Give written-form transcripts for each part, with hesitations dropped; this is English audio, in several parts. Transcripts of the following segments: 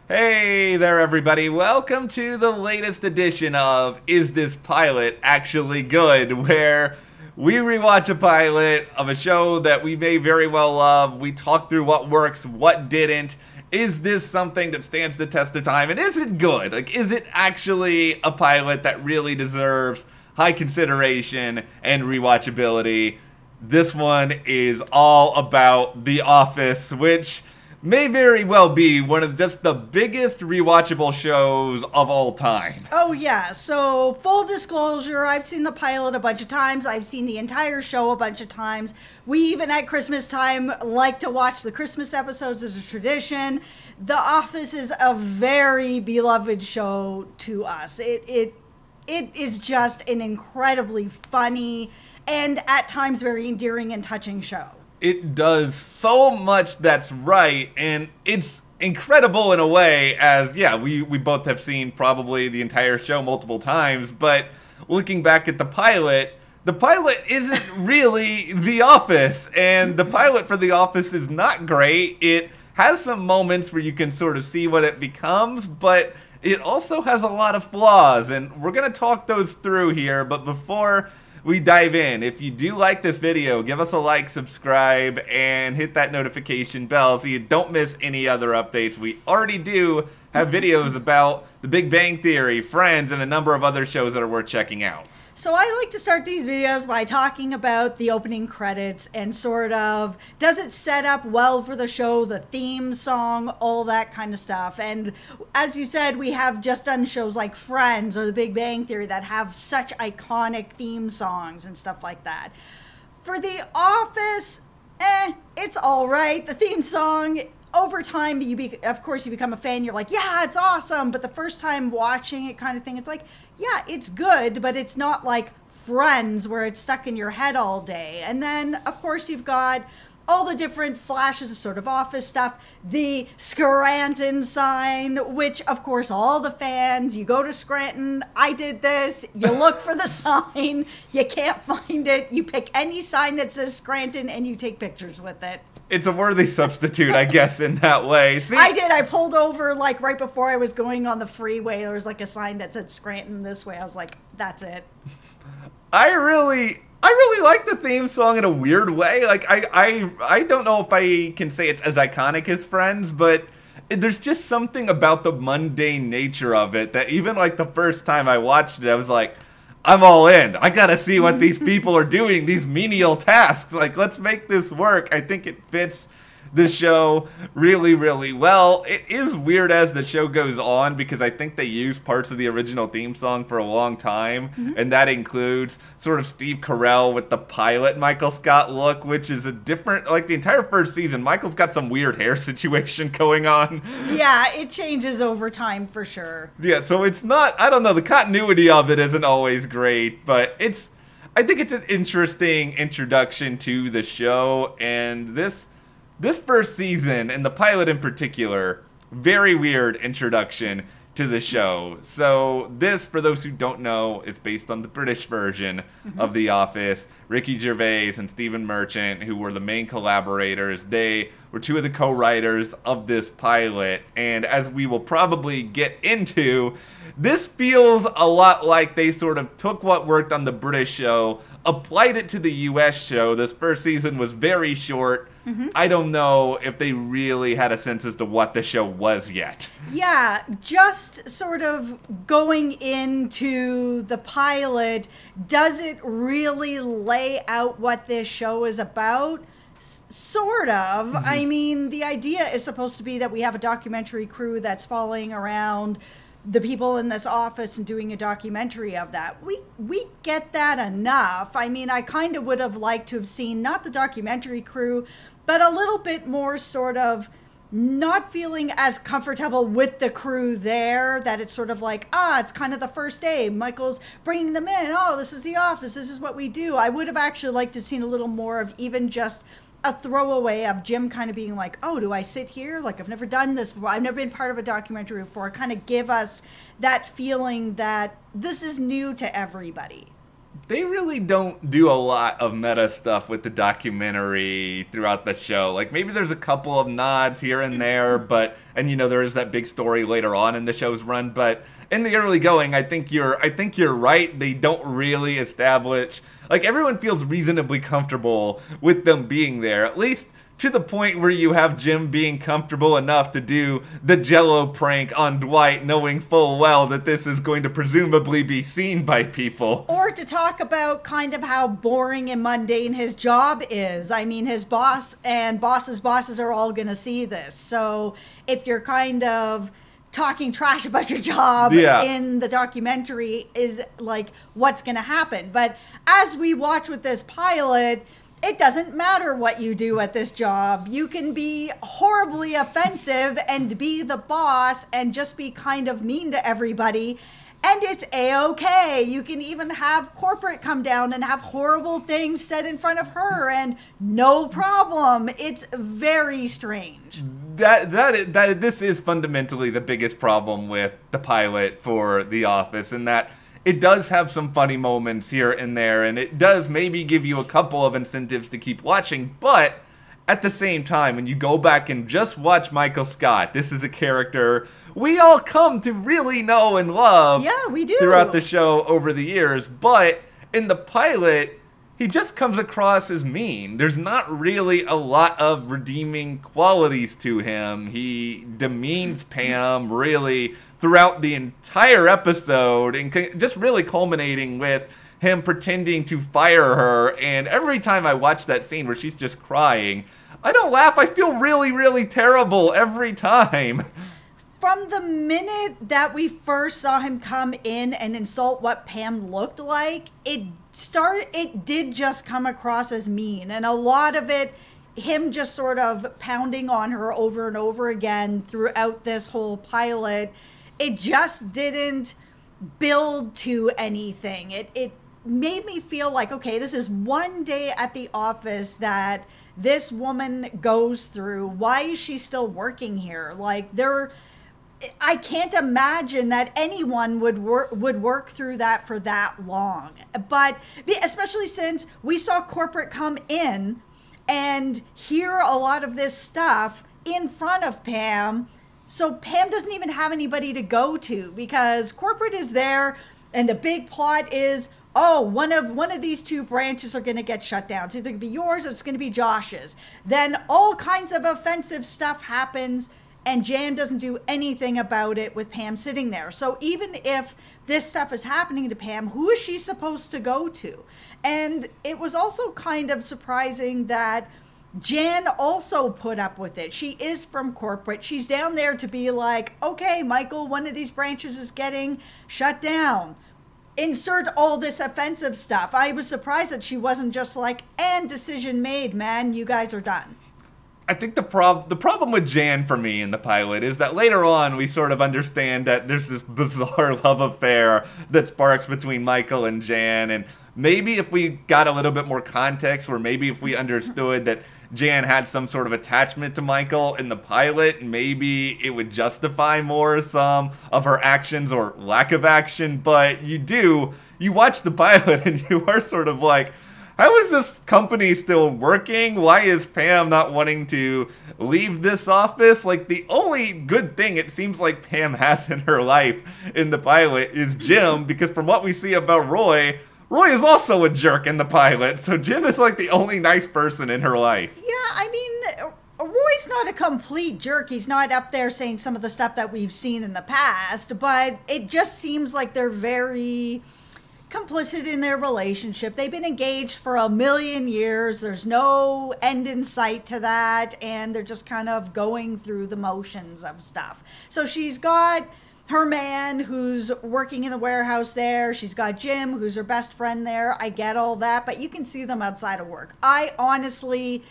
Hey there, everybody. Welcome to the latest edition of Is This Pilot Actually Good? Where we rewatch a pilot of a show that we may very well love. We talk through what works, what didn't. Is this something that stands the test of time? And is it good? Like, is it actually a pilot that really deserves high consideration and rewatchability? This one is all about The Office, which may very well be one of just the biggest rewatchable shows of all time. Oh yeah, so full disclosure, I've seen the pilot a bunch of times. I've seen the entire show a bunch of times. We even at Christmas time like to watch the Christmas episodes as a tradition. The Office is a very beloved show to us. It is just an incredibly funny and at times very endearing and touching show. It does so much that's right, and it's incredible in a way as, yeah, we both have seen probably the entire show multiple times, but looking back at the pilot isn't really The Office, and the pilot for The Office is not great. It has some moments where you can sort of see what it becomes, but it also has a lot of flaws, and we're going to talk those through here, but before we dive in, if you do like this video, give us a like, subscribe, and hit that notification bell so you don't miss any other updates. We already do have videos about The Big Bang Theory, Friends, and a number of other shows that are worth checking out. So I like to start these videos by talking about the opening credits and sort of, does it set up well for the show, the theme song, all that kind of stuff. And as you said, we have just done shows like Friends or The Big Bang Theory that have such iconic theme songs and stuff like that. For The Office, it's all right. The theme song, over time, of course, you become a fan. You're like, yeah, it's awesome. But the first time watching it kind of thing, it's like, yeah, it's good, but it's not like Friends where it's stuck in your head all day. And then, of course, you've got all the different flashes of sort of Office stuff. The Scranton sign, which, of course, all the fans, you go to Scranton, I did this, you look for the sign, you can't find it, you pick any sign that says Scranton and you take pictures with it. It's a worthy substitute, I guess, in that way. See, I did. I pulled over, like, right before I was going on the freeway. There was, like, a sign that said Scranton this way. I was like, that's it. I really like the theme song in a weird way. Like, I don't know if I can say it's as iconic as Friends, but there's just something about the mundane nature of it that even, like, the first time I watched it, I was like, I'm all in. I gotta see what these people are doing, these menial tasks. Like, let's make this work. I think it fits the show really, really well. It is weird as the show goes on because I think they use parts of the original theme song for a long time, and that includes sort of Steve Carell with the pilot Michael Scott look, which is a different, like the entire first season, Michael's got some weird hair situation going on. Yeah, it changes over time for sure. Yeah, so it's not, I don't know, the continuity of it isn't always great, but I think it's an interesting introduction to the show, and this first season, and the pilot in particular, very weird introduction to the show. So this, for those who don't know, is based on the British version of The Office. Ricky Gervais and Stephen Merchant, who were the main collaborators, they were two of the co-writers of this pilot. And as we will probably get into, this feels a lot like they sort of took what worked on the British show, applied it to the US show. This first season was very short. I don't know if they really had a sense as to what the show was yet. Yeah, just sort of going into the pilot, does it really lay out what this show is about? Sort of. I mean, the idea is supposed to be that we have a documentary crew that's following around the people in this office and doing a documentary of that. We get that enough. I mean, I kind of would have liked to have seen not the documentary crew, but a little bit more sort of not feeling as comfortable with the crew there, that it's sort of like, it's kind of the first day. Michael's bringing them in. Oh, this is the office. This is what we do. I would have actually liked to have seen a little more of even just a throwaway of Jim kind of being like, oh, do I sit here? Like, I've never done this before. I've never been part of a documentary before. Kind of give us that feeling that this is new to everybody. they really don't do a lot of meta stuff with the documentary throughout the show. Like, maybe there's a couple of nods here and there, and there is that big story later on in the show's run, but in the early going, I think you're right. They don't really establish, like, everyone feels reasonably comfortable with them being there, at least to the point where you have Jim being comfortable enough to do the Jell-O prank on Dwight, knowing full well that this is going to presumably be seen by people. Or to talk about kind of how boring and mundane his job is. I mean, his boss and boss's bosses are all going to see this. So if you're kind of talking trash about your job in the documentary, is like what's going to happen. But as we watch with this pilot, it doesn't matter what you do at this job. You can be horribly offensive and be the boss and just be kind of mean to everybody, and it's a-okay. You can even have corporate come down and have horrible things said in front of her, and no problem. It's very strange. This is fundamentally the biggest problem with the pilot for The Office, in that it does have some funny moments here and there, and it does maybe give you a couple of incentives to keep watching, but at the same time, when you go back and just watch Michael Scott, this is a character we all come to really know and love we do. Throughout the show over the years, but in the pilot, he just comes across as mean. There's not really a lot of redeeming qualities to him. He demeans Pam really throughout the entire episode, and just really culminating with him pretending to fire her. And every time I watch that scene where she's just crying, I don't laugh. I feel really, really terrible every time. From the minute that we first saw him come in and insult what Pam looked like, it did just come across as mean. And a lot of it, him just sort of pounding on her over and over again throughout this whole pilot, it just didn't build to anything. It made me feel like, okay, this is one day at the office that this woman goes through. Why is she still working here? Like, I can't imagine that anyone would work through that for that long. But especially since we saw corporate come in and hear a lot of this stuff in front of Pam. So Pam doesn't even have anybody to go to, because corporate is there and the big plot is, oh, one of these two branches are going to get shut down. It's either going to be yours or it's going to be Josh's. Then all kinds of offensive stuff happens, and Jan doesn't do anything about it with Pam sitting there. So even if this stuff is happening to Pam, who is she supposed to go to? And it was also kind of surprising that Jan also put up with it. She is from corporate. She's down there to be like, okay, Michael, one of these branches is getting shut down. Insert all this offensive stuff. I was surprised that she wasn't just like, and decision made, man, you guys are done. I think the problem with Jan for me in the pilot is that later on we sort of understand that there's this bizarre love affair that sparks between Michael and Jan, and maybe if we got a little bit more context, or maybe if we understood that Jan had some sort of attachment to Michael in the pilot, maybe it would justify more some of her actions or lack of action. But you watch the pilot and you are sort of like, how is this company still working? Why is Pam not wanting to leave this office? Like, the only good thing it seems like Pam has in her life in the pilot is Jim, because from what we see about Roy is also a jerk in the pilot. So Jim is like the only nice person in her life. Yeah, I mean, Roy's not a complete jerk. He's not up there saying some of the stuff that we've seen in the past, but it just seems like they're very complicit in their relationship. They've been engaged for 1,000,000 years. There's no end in sight to that, and they're just kind of going through the motions of stuff. So she's got her man who's working in the warehouse there. She's got Jim, who's her best friend there. I get all that, but you can see them outside of work. I honestly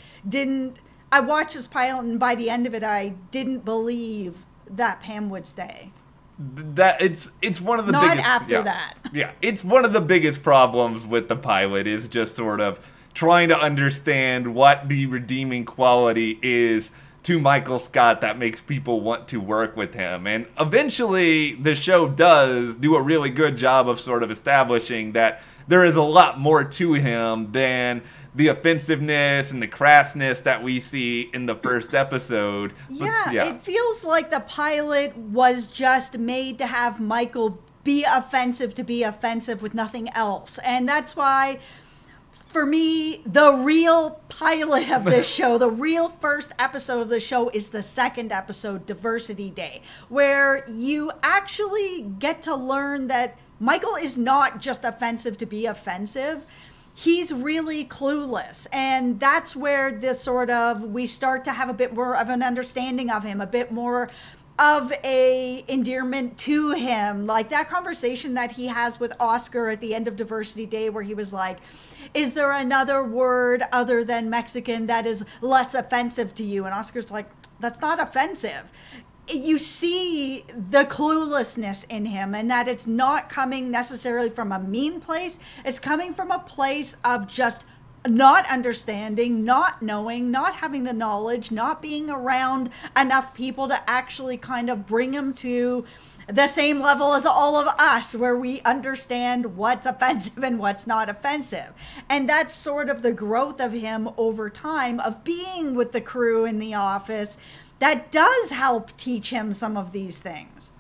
I watched this pilot, and by the end of it, I didn't believe that Pam would stay. That it's one of the not biggest, after that. Yeah, it's one of the biggest problems with the pilot, is just sort of trying to understand what the redeeming quality is to Michael Scott that makes people want to work with him. And eventually the show does do a really good job of sort of establishing that there is a lot more to him than the offensiveness and the crassness that we see in the first episode. Yeah, it feels like the pilot was just made to have Michael be offensive to be offensive with nothing else. And that's why, for me, the real pilot of this show, the real first episode of the show is the second episode, Diversity Day, where you actually get to learn that Michael is not just offensive to be offensive. He's really clueless, and that's where this sort of, we start to have a bit more of an understanding of him, a bit more of a endearment to him. Like that conversation that he has with Oscar at the end of Diversity Day, where he was like, is there another word other than Mexican that is less offensive to you? And Oscar's like, that's not offensive. You see the cluelessness in him, and that it's not coming necessarily from a mean place. It's coming from a place of just not understanding, not knowing, not having the knowledge, not being around enough people to actually kind of bring him to the same level as all of us, where we understand what's offensive and what's not offensive. And that's sort of the growth of him over time, of being with the crew in the office, that does help teach him some of these things.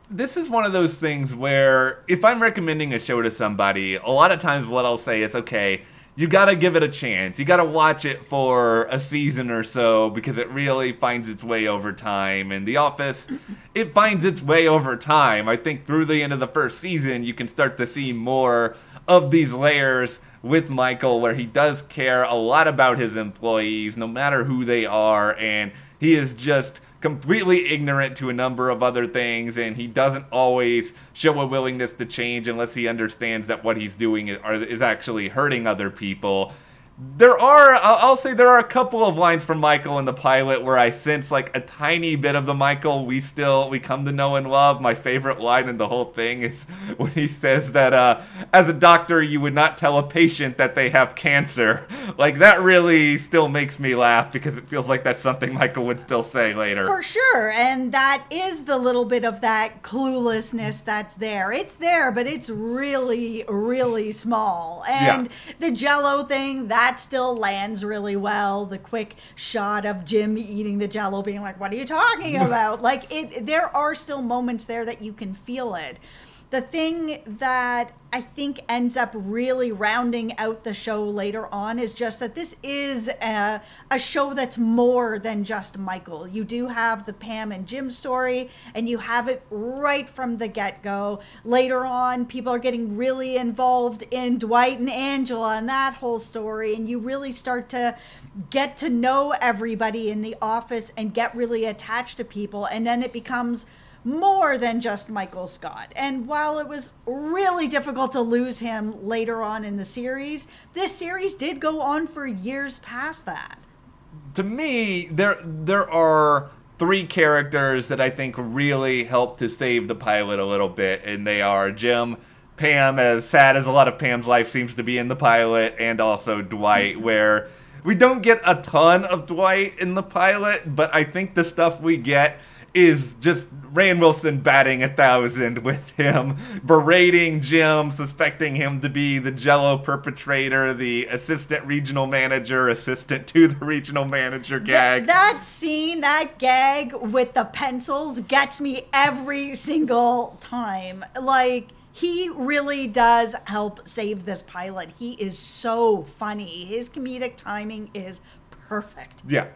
This is one of those things where if I'm recommending a show to somebody, a lot of times what I'll say is, okay, you gotta give it a chance. You gotta watch it for a season or so because it really finds its way over time. And The Office, it finds its way over time. I think through the end of the first season, you can start to see more of these layers with Michael, where he does care a lot about his employees, no matter who they are, and he is just completely ignorant to a number of other things, and he doesn't always show a willingness to change unless he understands that what he's doing is actually hurting other people. I'll say there are a couple of lines from Michael in the pilot where I sense like a tiny bit of the Michael we come to know and love. My favorite line in the whole thing is when he says that as a doctor you would not tell a patient that they have cancer. Like, that really still makes me laugh because it feels like that's something Michael would still say later. For sure, and that is the little bit of that cluelessness that's there. It's there, but it's really, really small. And the Jell-O thing, that still lands really well. The quick shot of Jim eating the Jell-O, being like, what are you talking about? Like, there are still moments there that you can feel it. The thing that I think ends up really rounding out the show later on is just that this is a show that's more than just Michael. You do have the Pam and Jim story, and you have it right from the get-go. Later on, people are getting really involved in Dwight and Angela and that whole story, and you really start to get to know everybody in the office and get really attached to people, and then it becomes more than just Michael Scott. And while it was really difficult to lose him later on in the series, this series did go on for years past that. To me, there are three characters that I think really help to save the pilot a little bit, and they are Jim, Pam, as sad as a lot of Pam's life seems to be in the pilot, and also Dwight, where we don't get a ton of Dwight in the pilot, but I think the stuff we get is just Rainn Wilson batting 1,000 with him, berating Jim, suspecting him to be the Jell-O perpetrator, the assistant regional manager, assistant to the regional manager gag. That scene, that gag with the pencils gets me every single time. Like, he really does help save this pilot. He is so funny. His comedic timing is perfect. Yeah,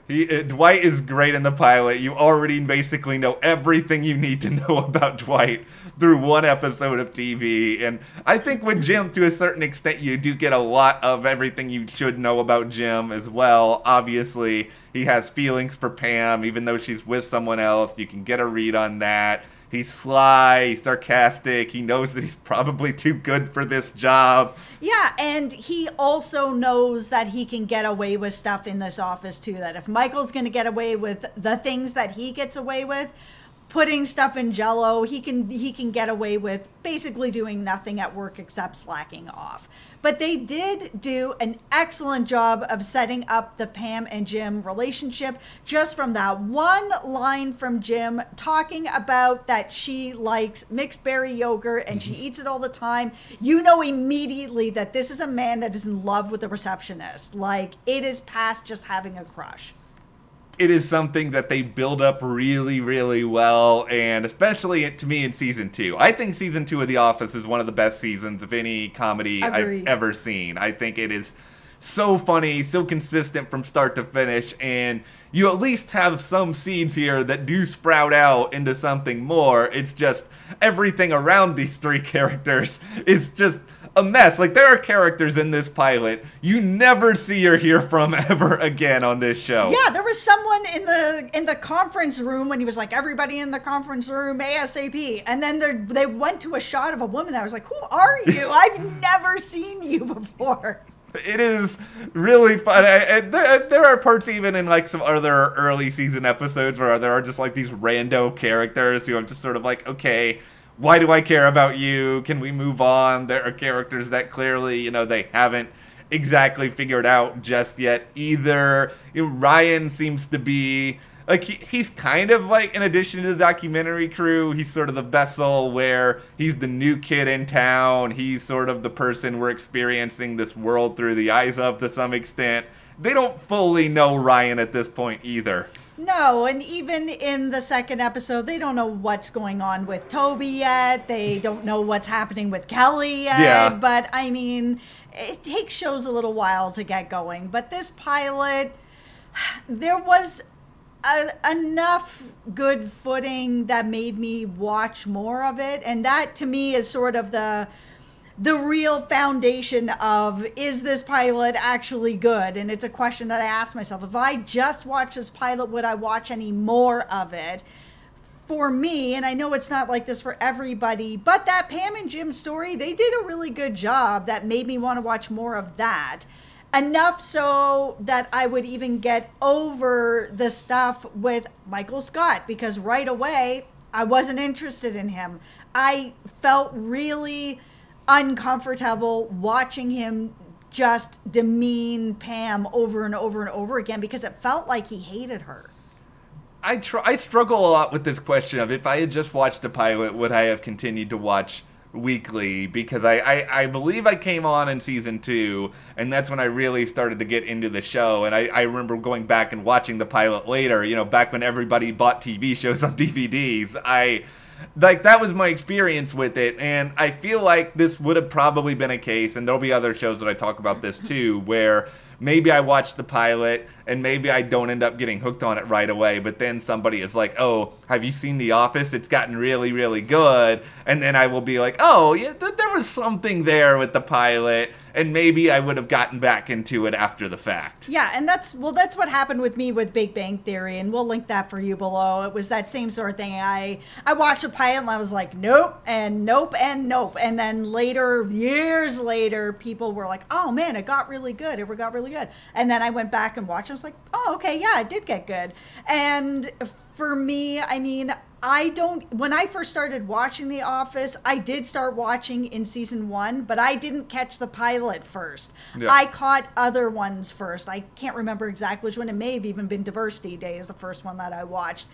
Dwight is great in the pilot. You already basically know everything you need to know about Dwight through one episode of TV. And I think with Jim, to a certain extent, you do get a lot of everything you should know about Jim as well. Obviously, he has feelings for Pam, even though she's with someone else. You can get a read on that. He's sly, he's sarcastic, he knows that he's probably too good for this job. Yeah, and he also knows that he can get away with stuff in this office too, that if Michael's going to get away with the things that he gets away with, putting stuff in Jell-O. He can get away with basically doing nothing at work except slacking off. But they did do an excellent job of setting up the Pam and Jim relationship just from that one line from Jim talking about that she likes mixed berry yogurt and she eats it all the time. You know immediately that this is a man that is in love with the receptionist. Like, it is past just having a crush. It is something that they build up really, really well, and especially to me in season 2. I think season 2 of The Office is one of the best seasons of any comedy I've ever seen. I think it is so funny, so consistent from start to finish, and you at least have some seeds here that do sprout out into something more. It's just everything around these three characters is just a mess. Like, there are characters in this pilot you never see or hear from ever again on this show. Yeah, there was someone in the conference room when he was like, everybody in the conference room ASAP, and then they went to a shot of a woman that was like, who are you? I've never seen you before. It is really fun. There are parts even in like some other early season episodes where there are just like these rando characters who I'm just sort of like, okay, why do I care about you? Can we move on? There are characters that clearly, you know, they haven't exactly figured out just yet either. You know, Ryan seems to be like, he's kind of like, in addition to the documentary crew, he's sort of the vessel where he's the new kid in town. He's sort of the person we're experiencing this world through the eyes of to some extent. They don't fully know Ryan at this point either. No, and even in the second episode, they don't know what's going on with Toby yet. They don't know what's happening with Kelly yet. Yeah. But, I mean, it takes shows a little while to get going. But this pilot, there was enough good footing that made me watch more of it. And that, to me, is sort of the real foundation of, is this pilot actually good? And it's a question that I ask myself. If I just watch this pilot, would I watch any more of it? For me, and I know it's not like this for everybody, but that Pam and Jim story, they did a really good job that made me want to watch more of that. Enough so that I would even get over the stuff with Michael Scott, because right away, I wasn't interested in him. I felt really uncomfortable watching him just demean Pam over and over and over again, because it felt like he hated her. I struggle a lot with this question of, if I had just watched the pilot, would I have continued to watch weekly? Because I believe I came on in season 2, and that's when I really started to get into the show. And I remember going back and watching the pilot later, you know, back when everybody bought TV shows on DVDs. Like, that was my experience with it, and I feel like this would have probably been a case, and there'll be other shows that I talk about this too, where maybe I watch the pilot, and maybe I don't end up getting hooked on it right away, but then somebody is like, oh, have you seen The Office? It's gotten really, really good, and then I will be like, oh, yeah, there was something there with the pilot, and maybe I would have gotten back into it after the fact. Yeah, and that's what happened with me with Big Bang Theory, and we'll link that for you below. It was that same sort of thing. I watched a pilot and I was like, nope, and nope, and nope. And then later, years later, people were like, oh man, it got really good. It got really good. And then I went back and watched it. I was like, oh, okay, yeah, it did get good. And for me, I mean, when I first started watching The Office, I did start watching in season 1, but I didn't catch the pilot first. Yeah. I caught other ones first. I can't remember exactly which one. It may have even been Diversity Day is the first one that I watched.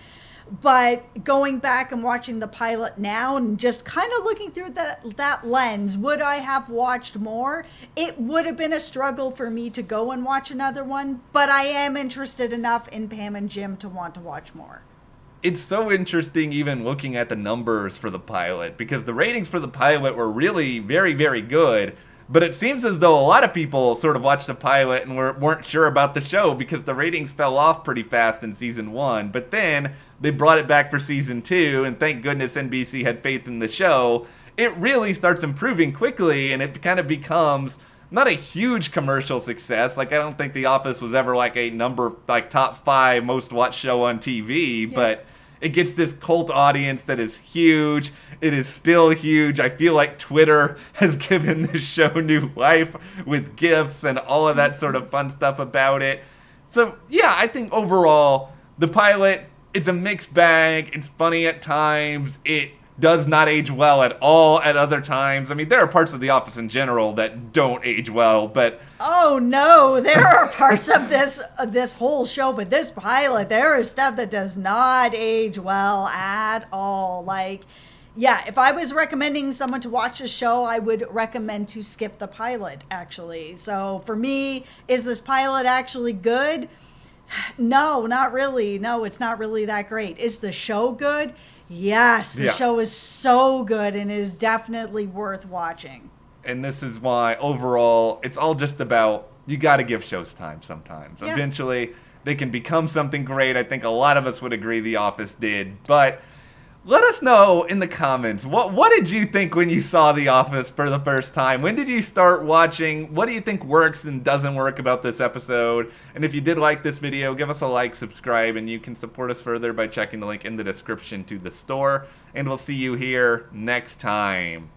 But going back and watching the pilot now and just kind of looking through that lens, would I have watched more? It would have been a struggle for me to go and watch another one, but I am interested enough in Pam and Jim to want to watch more. It's so interesting even looking at the numbers for the pilot, because the ratings for the pilot were really very, very good, but it seems as though a lot of people sort of watched the pilot and weren't sure about the show because the ratings fell off pretty fast in season 1, but then they brought it back for season 2, and thank goodness NBC had faith in the show. It really starts improving quickly, and it kind of becomes not a huge commercial success. Like, I don't think The Office was ever like a top 5 most watched show on TV, but it gets this cult audience that is huge. It is still huge. I feel like Twitter has given this show new life with GIFs and all of that sort of fun stuff about it. So, yeah, I think overall, the pilot, it's a mixed bag. It's funny at times. It does not age well at all at other times. I mean, there are parts of The Office in general that don't age well, but... Oh, no. There are parts of this whole show, but this pilot, there is stuff that does not age well at all. Like, yeah, if I was recommending someone to watch a show, I would recommend to skip the pilot, actually. So, for me, is this pilot actually good? No, not really. No, it's not really that great. Is the show good? Yes, the show is so good and is definitely worth watching. And this is why, overall, it's all just about, you got to give shows time sometimes. Yeah. Eventually, they can become something great. I think a lot of us would agree The Office did. But let us know in the comments, what did you think when you saw The Office for the first time? When did you start watching? What do you think works and doesn't work about this episode? And if you did like this video, give us a like, subscribe, and you can support us further by checking the link in the description to the store. And we'll see you here next time.